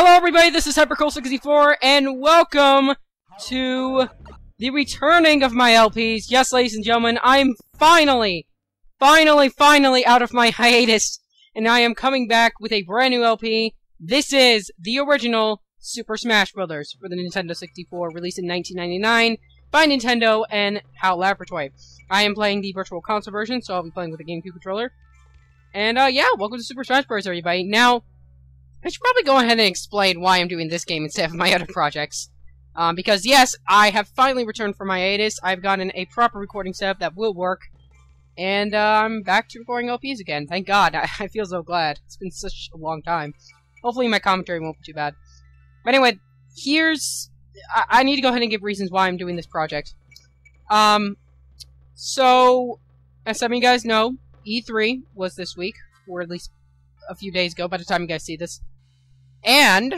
Hello everybody, this is HyperCool64, and welcome to the returning of my LPs. Yes, ladies and gentlemen, I'm finally out of my hiatus, and I am coming back with a brand new LP. This is the original Super Smash Bros. For the Nintendo 64, released in 1999 by Nintendo and HAL Laboratory. I am playing the Virtual Console version, so I'll be playing with the GameCube controller. And yeah, welcome to Super Smash Bros. Everybody. Now, I should probably go ahead and explain why I'm doing this game instead of my other projects. Because yes, I have finally returned from my hiatus. I've gotten a proper recording setup that will work. And I'm back to recording LPs again. Thank God. I feel so glad. It's been such a long time. Hopefully my commentary won't be too bad. But anyway, I need to go ahead and give reasons why I'm doing this project. So, as some of you guys know, E3 was this week, or at least a few days ago by the time you guys see this. And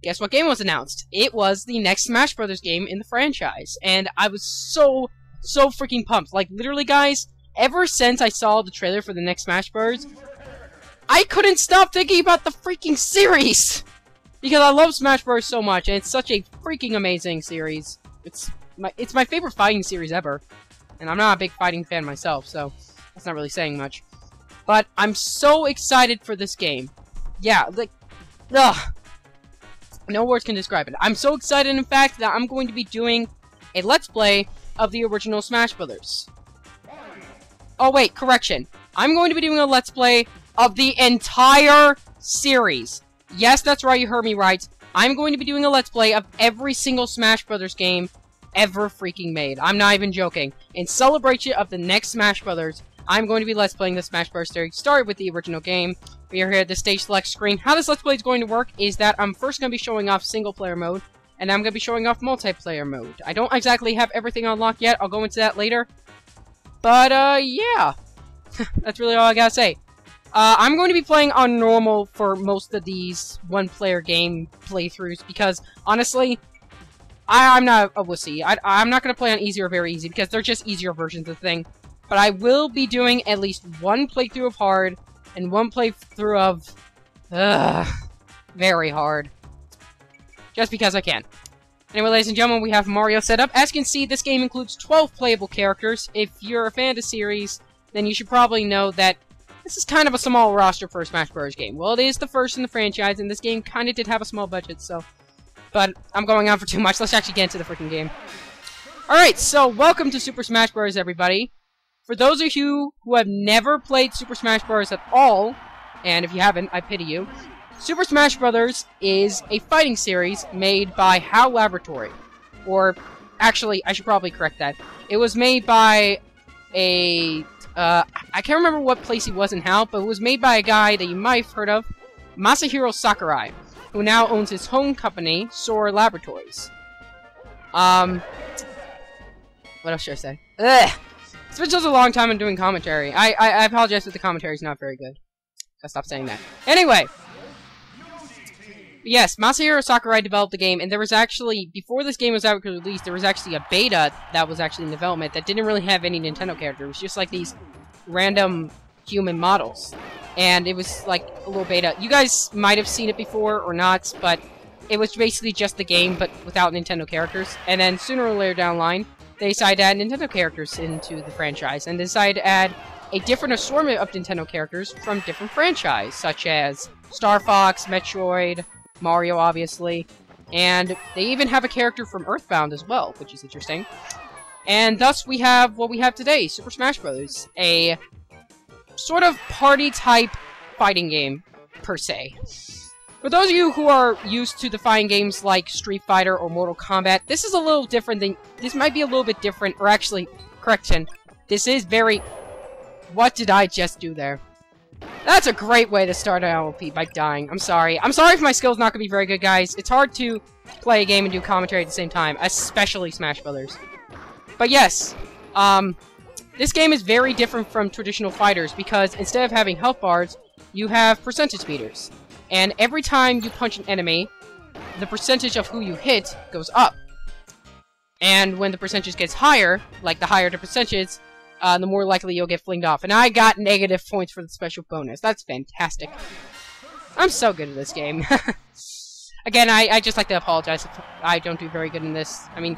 guess what game was announced? It was the next Smash Bros. Game in the franchise. And I was so freaking pumped. Like, literally, guys, ever since I saw the trailer for the next Smash Bros., I couldn't stop thinking about the freaking series! Because I love Smash Bros. So much, and it's such a freaking amazing series. It's my favorite fighting series ever. And I'm not a big fighting fan myself, so that's not really saying much. But I'm so excited for this game. Yeah, like, ugh. No words can describe it. I'm so excited, in fact, that I'm going to be doing a Let's Play of the original Smash Bros. Oh, wait, correction. I'm going to be doing a Let's Play of the entire series. Yes, that's right, you heard me right. I'm going to be doing a Let's Play of every single Smash Bros. Game ever freaking made. I'm not even joking. In celebration of the next Smash Bros., I'm going to be Let's Playing the Smash Bros. Series, started with the original game. We are here at the stage select screen. How this Let's Play is going to work is that I'm first going to be showing off single-player mode, and I'm going to be showing off multiplayer mode. I don't exactly have everything unlocked yet. I'll go into that later. But, yeah. That's really all I gotta say. I'm going to be playing on normal for most of these one-player game playthroughs, because, honestly, I'm not a wussy. I'm not going to play on easy or very easy, because they're just easier versions of the thing. But I will be doing at least one playthrough of hard, and one playthrough of, very hard. Just because I can. Anyway, ladies and gentlemen, we have Mario set up. As you can see, this game includes 12 playable characters. If you're a fan of the series, then you should probably know that this is kind of a small roster for a Smash Bros. Game. Well, it is the first in the franchise, and this game kind of did have a small budget, so... But I'm going on for too much. Let's actually get into the freaking game. Alright, so welcome to Super Smash Bros., everybody. For those of you who have never played Super Smash Bros. At all, and if you haven't, I pity you, Super Smash Bros. Is a fighting series made by HAL Laboratory. Or, actually, I should probably correct that. It was made by a... I can't remember what place he was in HAL, but it was made by a guy that you might have heard of, Masahiro Sakurai, who now owns his home company, Sora Laboratories. What else should I say? Ugh! It's been such a long time in doing commentary. I apologize if the commentary is not very good. Gotta stop saying that. Anyway! Yes, Masahiro Sakurai developed the game, and there was actually, before this game was ever released, there was actually a beta that was actually in development that didn't really have any Nintendo characters. It was just like these random human models. And it was like a little beta. You guys might have seen it before or not, but it was basically just the game, but without Nintendo characters. And then sooner or later down the line, they decided to add Nintendo characters into the franchise, and decided to add a different assortment of Nintendo characters from different franchises, such as Star Fox, Metroid, Mario, obviously, and they even have a character from Earthbound as well, which is interesting. And thus we have what we have today, Super Smash Bros., a sort of party-type fighting game, per se. For those of you who are used to the fighting games like Street Fighter or Mortal Kombat, this is a little different than... This might be a little bit different, or actually, correction, this is very... What did I just do there? That's a great way to start an LP, by dying. I'm sorry. I'm sorry if my skill's not gonna be very good, guys. It's hard to play a game and do commentary at the same time, especially Smash Brothers. But yes, this game is very different from traditional fighters, because instead of having health bars, you have percentage meters. And every time you punch an enemy, the percentage of who you hit goes up. And when the percentage gets higher, like the higher the percentage, the more likely you'll get flinged off. And I got negative points for the special bonus. That's fantastic. I'm so good at this game. Again, I just like to apologize if I don't do very good in this. I mean,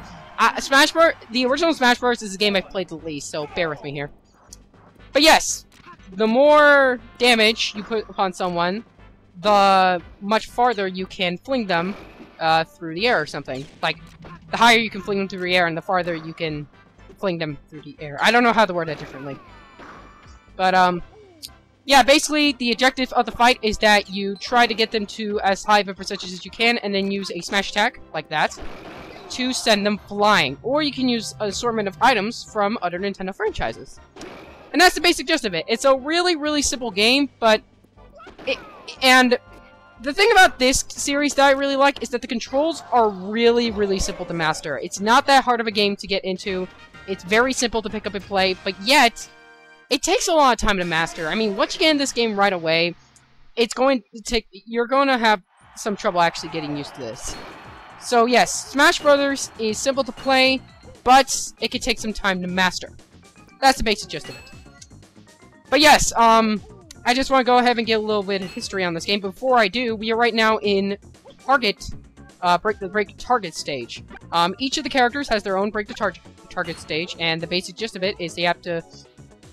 Smash Bros. The original Smash Bros. Is the game I've played the least, so bear with me here. But yes, the more damage you put upon someone, the much farther you can fling them through the air or something. Like, the higher you can fling them through the air and the farther you can fling them through the air. I don't know how to word that differently. But, yeah, basically, the objective of the fight is that you try to get them to as high of a percentage as you can, and then use a smash attack, like that, to send them flying. Or you can use an assortment of items from other Nintendo franchises. And that's the basic gist of it. It's a really, really simple game, but... And the thing about this series that I really like is that the controls are really, really simple to master. It's not that hard of a game to get into. It's very simple to pick up and play, but yet... it takes a lot of time to master. I mean, once you get in this game right away, it's going to take... you're going to have some trouble actually getting used to this. So yes, Smash Brothers is simple to play, but it can take some time to master. That's the basic gist of it. But yes, I just want to go ahead and get a little bit of history on this game. Before I do, we are right now in Target, break target stage. Each of the characters has their own break the target stage, and the basic gist of it is they have to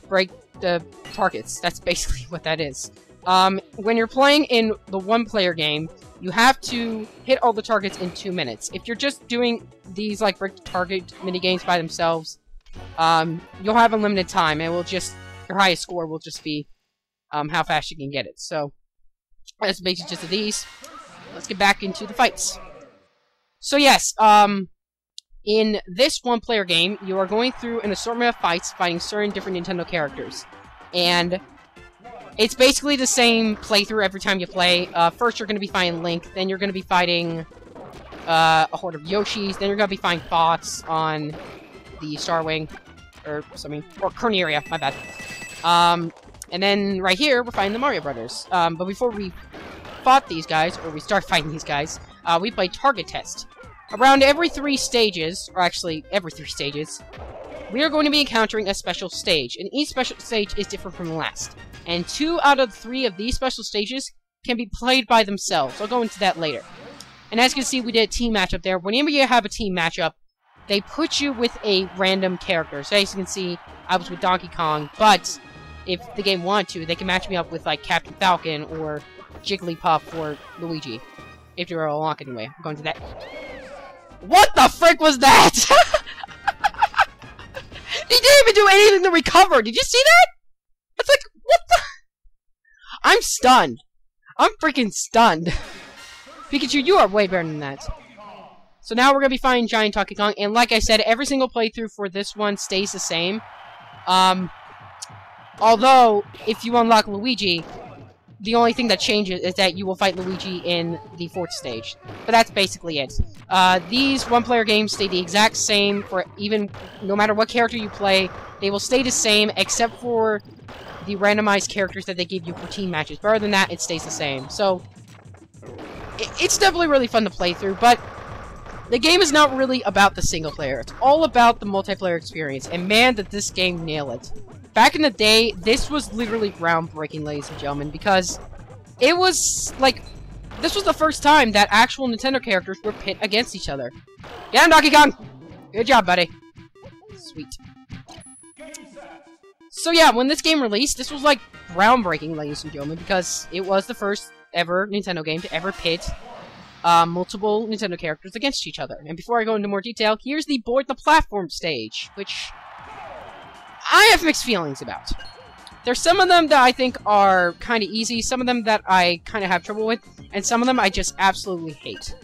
break the targets. That's basically what that is. When you're playing in the one-player game, you have to hit all the targets in 2 minutes. If you're just doing these, like, break the target minigames by themselves, you'll have unlimited time, and your highest score will just be, how fast you can get it. So, that's basically just of these. Let's get back into the fights. So yes, in this one-player game, you are going through an assortment of fights, fighting certain different Nintendo characters. And it's basically the same playthrough every time you play. First, you're going to be fighting Link, then you're going to be fighting a horde of Yoshis, then you're going to be fighting bots on the Star Wing, or something, or Corneria, my bad. And then right here, we're fighting the Mario Brothers. But before we fought these guys, or we start fighting these guys, we play Target Test. Around every 3 stages, or actually, every 3 stages, we are going to be encountering a special stage, and each special stage is different from the last. And 2 out of 3 of these special stages can be played by themselves. I'll go into that later. And as you can see, we did a team matchup there. Whenever you have a team matchup, they put you with a random character. So as you can see, I was with Donkey Kong, but if the game wanted to, they can match me up with, like, Captain Falcon, or Jigglypuff, or Luigi. If you're a lock anyway. I'm going to that. What the frick was that? He didn't even do anything to recover. Did you see that? It's like, what the? I'm stunned. I'm freaking stunned. Pikachu, you are way better than that. So now we're going to be fighting Giant Donkey Kong. And like I said, every single playthrough for this one stays the same. Although, if you unlock Luigi, the only thing that changes is that you will fight Luigi in the 4th stage. But that's basically it. These one-player games stay the exact same for even, no matter what character you play, they will stay the same except for the randomized characters that they give you for team matches. But other than that, it stays the same. So, it's definitely really fun to play through, but the game is not really about the single player. It's all about the multiplayer experience, and man, did this game nail it. Back in the day, this was literally groundbreaking, ladies and gentlemen, because it was, like, this was the first time that actual Nintendo characters were pit against each other. Get him, Donkey Kong! Good job, buddy. Sweet. So yeah, when this game released, this was, like, groundbreaking, ladies and gentlemen, because it was the first ever Nintendo game to ever pit multiple Nintendo characters against each other. And before I go into more detail, here's the Board the Platform stage, which I have mixed feelings about. There's some of them that I think are kind of easy, some of them that I kind of have trouble with, and some of them I just absolutely hate.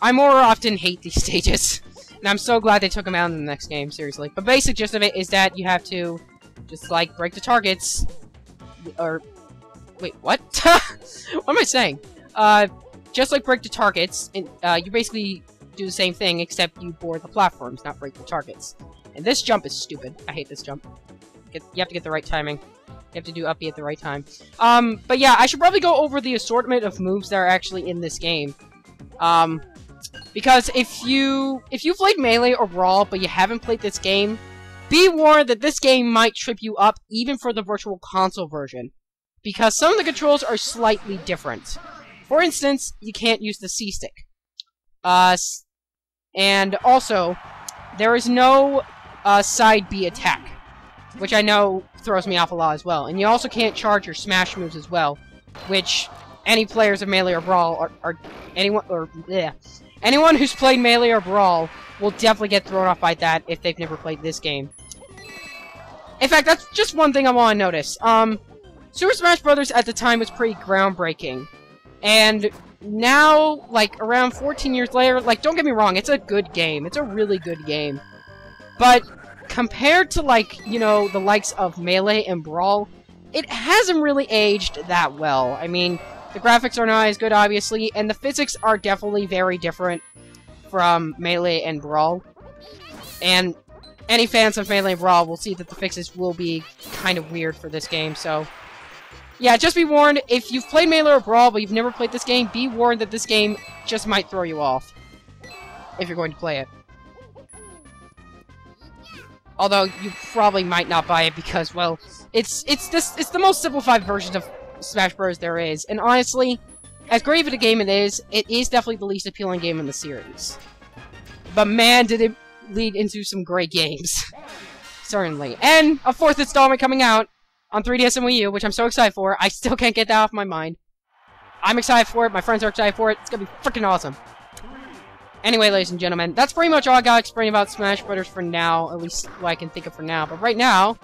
I more often hate these stages, and I'm so glad they took them out in the next game, seriously. But basic gist of it is that you have to just, like, break the targets, or... wait, what? What am I saying? Just like break the targets, and, you basically do the same thing, except you board the platforms, not break the targets. And this jump is stupid. I hate this jump. You have to get the right timing. You have to do up B at the right time. But yeah, I should probably go over the assortment of moves that are actually in this game. Because if you've played Melee or Brawl, but you haven't played this game, be warned that this game might trip you up, even for the Virtual Console version. Because some of the controls are slightly different. For instance, you can't use the C-stick. And also, there is no side B attack, which I know throws me off a lot as well. And you also can't charge your smash moves as well, which any players of Melee or Brawl anyone who's played Melee or Brawl will definitely get thrown off by that if they've never played this game. In fact, that's just one thing I want to notice. Super Smash Bros. At the time was pretty groundbreaking. And now, like, around 14 years later, like, don't get me wrong, it's a good game. It's a really good game. But compared to, like, you know, the likes of Melee and Brawl, it hasn't really aged that well. I mean, the graphics are not as good, obviously, and the physics are definitely very different from Melee and Brawl. And any fans of Melee and Brawl will see that the fixes will be kind of weird for this game, so yeah, just be warned, if you've played Melee or Brawl but you've never played this game, be warned that this game just might throw you off if you're going to play it. Although, you probably might not buy it because, well, it's the most simplified version of Smash Bros. There is, and honestly, as great of a game it is definitely the least appealing game in the series. But man, did it lead into some great games. Certainly. And a 4th installment coming out on 3DS and Wii U, which I'm so excited for. I still can't get that off my mind. I'm excited for it, my friends are excited for it, it's gonna be freaking awesome. Anyway, ladies and gentlemen, that's pretty much all I gotta explain about Smash Bros. For now, at least what I can think of for now. But right now,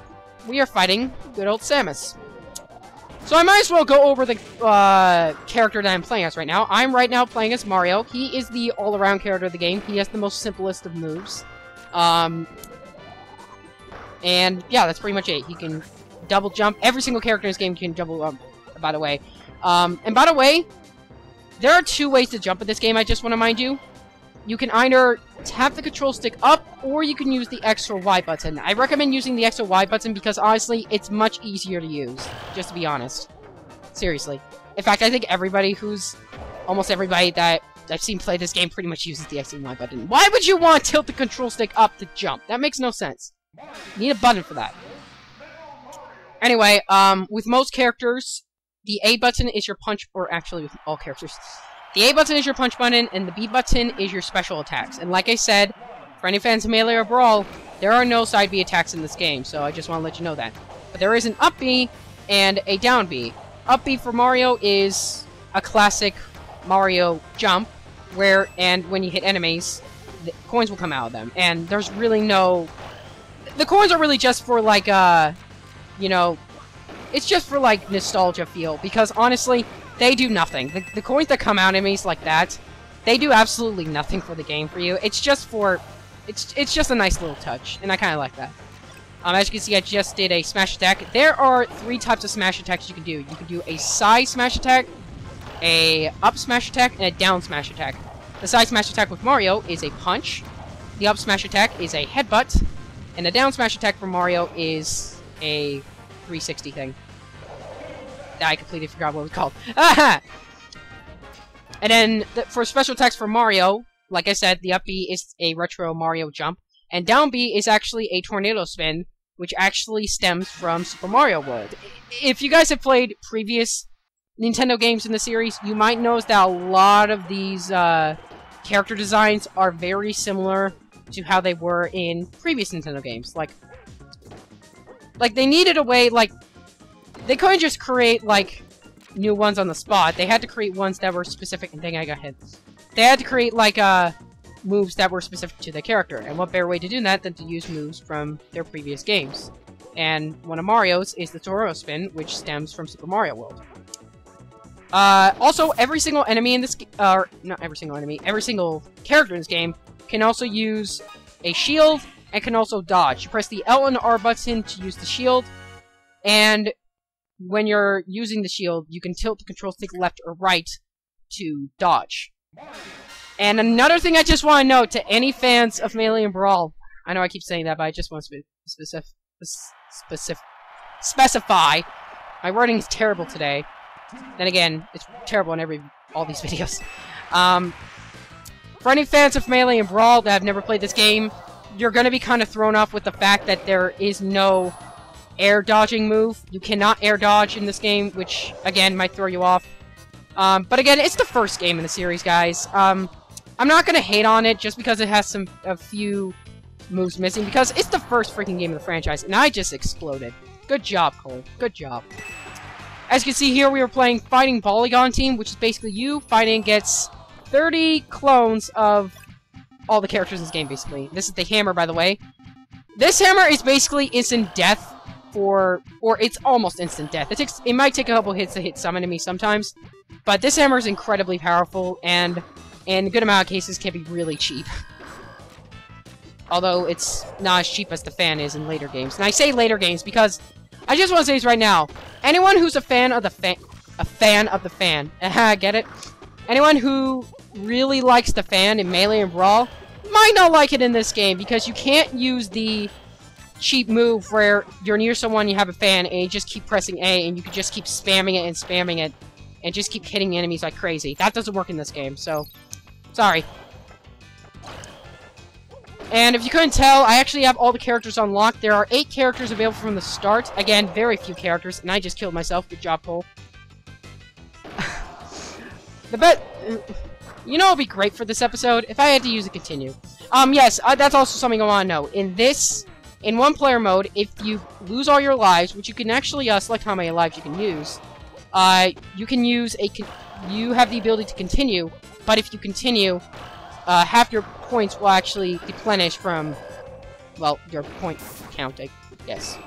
we are fighting good old Samus. So I might as well go over the character that I'm playing as right now. I'm right now playing as Mario. He is the all-around character of the game. He has the most simplest of moves. And yeah, that's pretty much it. He can double jump. Every single character in this game can double jump, by the way. And by the way, there are 2 ways to jump in this game, I just want to mind you. You can either tap the control stick up, or you can use the X or Y button. I recommend using the X or Y button because, honestly, it's much easier to use. Just to be honest. Seriously. In fact, I think almost everybody that I've seen play this game pretty much uses the X and Y button. Why would you want to tilt the control stick up to jump? That makes no sense. You need a button for that. Anyway, with most characters, the A button is your punch, or actually with all characters, the A button is your punch button, and the B button is your special attacks. And like I said, for any fans of Melee or Brawl, there are no side B attacks in this game, so I just want to let you know that. But there is an up B and a down B. Up B for Mario is a classic Mario jump, and when you hit enemies, the coins will come out of them. And there's really no... The coins are really just for, like, you know, it's just for, like, nostalgia feel, because honestly, they do nothing. The coins that come out of enemies like that, they do absolutely nothing for the game for you. It's just for... It's just a nice little touch, and I kind of like that. As you can see, I just did a smash attack. There are 3 types of smash attacks you can do. You can do a side smash attack, a up smash attack, and a down smash attack. The side smash attack with Mario is a punch. The up smash attack is a headbutt. And the down smash attack for Mario is a 360 thing. I completely forgot what it was called. Aha! And then, for special attacks for Mario, like I said, the up B is a retro Mario jump. And down B is actually a tornado spin, which actually stems from Super Mario World. If you guys have played previous Nintendo games in the series, you might notice that a lot of these character designs are very similar to how they were in previous Nintendo games. Like they needed a way, like, they couldn't just create, like, new ones on the spot. They had to create ones that were specific, and dang, I got hit. They had to create, like, moves that were specific to the character, and what better way to do that than to use moves from their previous games. And one of Mario's is the Tornado Spin, which stems from Super Mario World. Also, every single enemy in this not every single enemy, every single character in this game can also use a shield, and can also dodge. You press the L and R button to use the shield, and when you're using the shield, you can tilt the control stick left or right to dodge. And another thing I just want to note to any fans of Melee and Brawl, I know I keep saying that, but I just want to specify. My wording is terrible today. Then again, it's terrible in all these videos. For any fans of Melee and Brawl that have never played this game, you're going to be kind of thrown off with the fact that there is no air dodging move. You cannot air dodge in this game, which, again, might throw you off. But again, it's the first game in the series, guys. I'm not gonna hate on it just because it has a few moves missing, because it's the first freaking game of the franchise, and I just exploded. Good job, Cole. Good job. As you can see here, we were playing Fighting Polygon Team, which is basically you fighting against 30 clones of all the characters in this game, basically. This is the hammer, by the way. This hammer is basically instant death or it's almost instant death. It might take a couple hits to hit some enemies sometimes, but this hammer is incredibly powerful, and in a good amount of cases can be really cheap. Although it's not as cheap as the fan is in later games. And I say later games because I just want to say this right now. Anyone who's a fan of the fan, get it? Anyone who really likes the fan in Melee and Brawl might not like it in this game, because you can't use the cheap move where you're near someone, you have a fan, and you just keep pressing A, and you can just keep spamming it, and just keep hitting enemies like crazy. That doesn't work in this game, so sorry. And if you couldn't tell, I actually have all the characters unlocked. There are 8 characters available from the start. Again, very few characters, and I just killed myself. Good job, Cole. You know what would be great for this episode? If I had to use a continue. Yes, that's also something I want to know. In one-player mode, if you lose all your lives, which you can actually select how many lives you can use, you have the ability to continue, but if you continue, half your points will actually replenish from, well, your point count, I guess.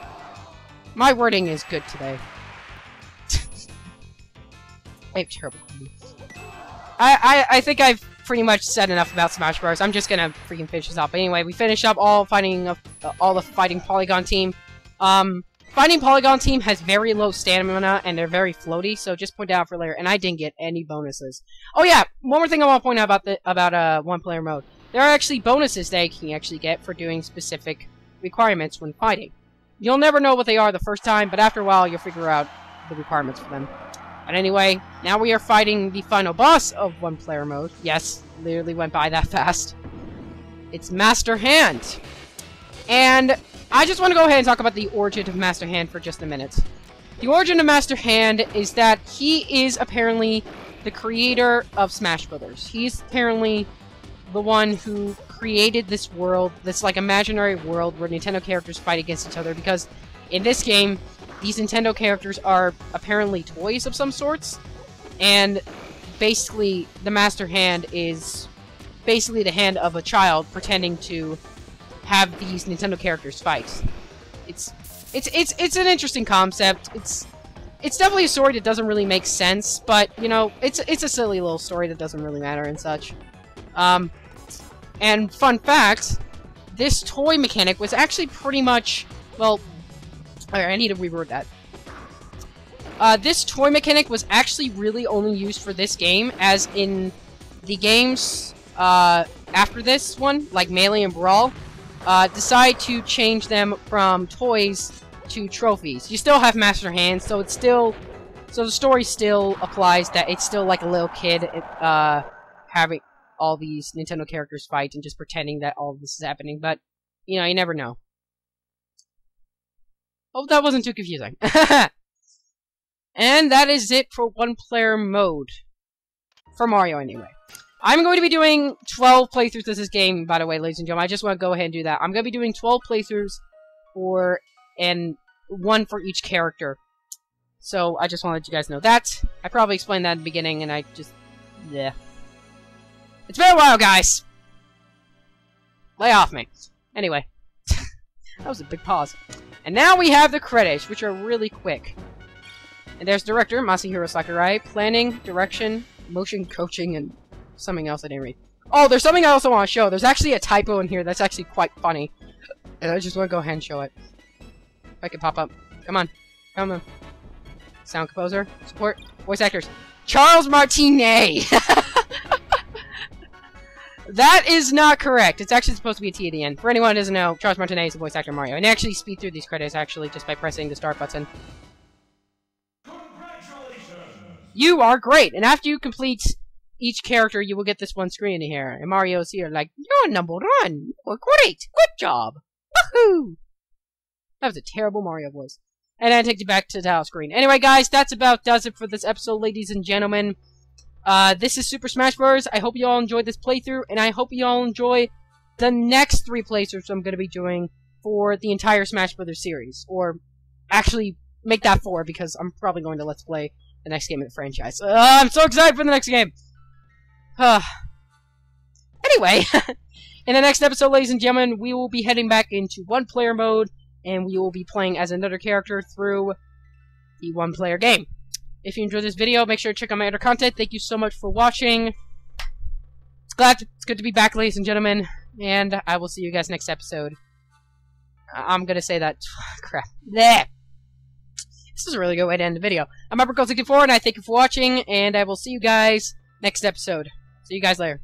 My wording is good today. I have terrible wording. I think I've pretty much said enough about Smash Bros. I'm just gonna freaking finish this up. But anyway, we finished up all the Fighting Polygon Team. Fighting Polygon Team has very low stamina, and they're very floaty, so just point out for later. And I didn't get any bonuses. Oh yeah, one more thing I want to point out about one-player mode. There are actually bonuses that you can actually get for doing specific requirements when fighting. You'll never know what they are the first time, but after a while, you'll figure out the requirements for them. But anyway, now we are fighting the final boss of one-player mode. Yes, literally went by that fast. It's Master Hand. And I just want to go ahead and talk about the origin of Master Hand for just a minute. The origin of Master Hand is that he is apparently the creator of Smash Brothers. He's apparently the one who created this world, this like imaginary world where Nintendo characters fight against each other, because in this game, these Nintendo characters are apparently toys of some sorts, and basically the Master Hand is basically the hand of a child pretending to have these Nintendo characters fight. It's an interesting concept. It's definitely a story that doesn't really make sense, but you know, it's a silly little story that doesn't really matter and such. And fun fact, this toy mechanic was actually pretty much, well, I need to reword that. This toy mechanic was actually really only used for this game, as in the games after this one, like Melee and Brawl, decide to change them from toys to trophies. You still have Master Hand, so it's still, so the story still applies, that it's still like a little kid having all these Nintendo characters fight and just pretending that all of this is happening, but you know, you never know. Hope that wasn't too confusing. And that is it for one-player mode. For Mario, anyway. I'm going to be doing 12 playthroughs of this game, by the way, ladies and gentlemen. I just want to go ahead and do that. I'm going to be doing 12 playthroughs and one for each character. So, I just want to let you guys know that. I probably explained that in the beginning, and I just... yeah. It's been a while, guys! Lay off me. Anyway. That was a big pause. And now we have the credits, which are really quick. And there's director, Masahiro Sakurai, planning, direction, motion coaching, and something else I didn't read. Oh, there's something I also want to show. There's actually a typo in here that's actually quite funny. And I just want to go ahead and show it. If I can pop up. Come on. Come on. Sound composer, support, voice actors. Charles Martinet! That is not correct. It's actually supposed to be a T at the end. For anyone who doesn't know, Charles Martinet is the voice actor of Mario. And actually speed through these credits, actually, just by pressing the start button. You are great! And after you complete each character, you will get this one screen in here. And Mario's here like, you're number one! You're great! Good job! Woohoo! That was a terrible Mario voice. And then take you back to the title screen. Anyway, guys, that's about does it for this episode, ladies and gentlemen. This is Super Smash Bros. I hope you all enjoyed this playthrough, and I hope you all enjoy the next 3 playthroughs I'm going to be doing for the entire Smash Bros. Series. Or, actually, make that 4, because I'm probably going to Let's Play the next game in the franchise. I'm so excited for the next game! Anyway, in the next episode, ladies and gentlemen, we will be heading back into 1-player mode, and we will be playing as another character through the 1-player game. If you enjoyed this video, make sure to check out my other content. Thank you so much for watching. It's good to be back, ladies and gentlemen, and I will see you guys next episode. I'm gonna say that. Crap. Blech. This is a really good way to end the video. I'm Uppercut64, and I thank you for watching, and I will see you guys next episode. See you guys later.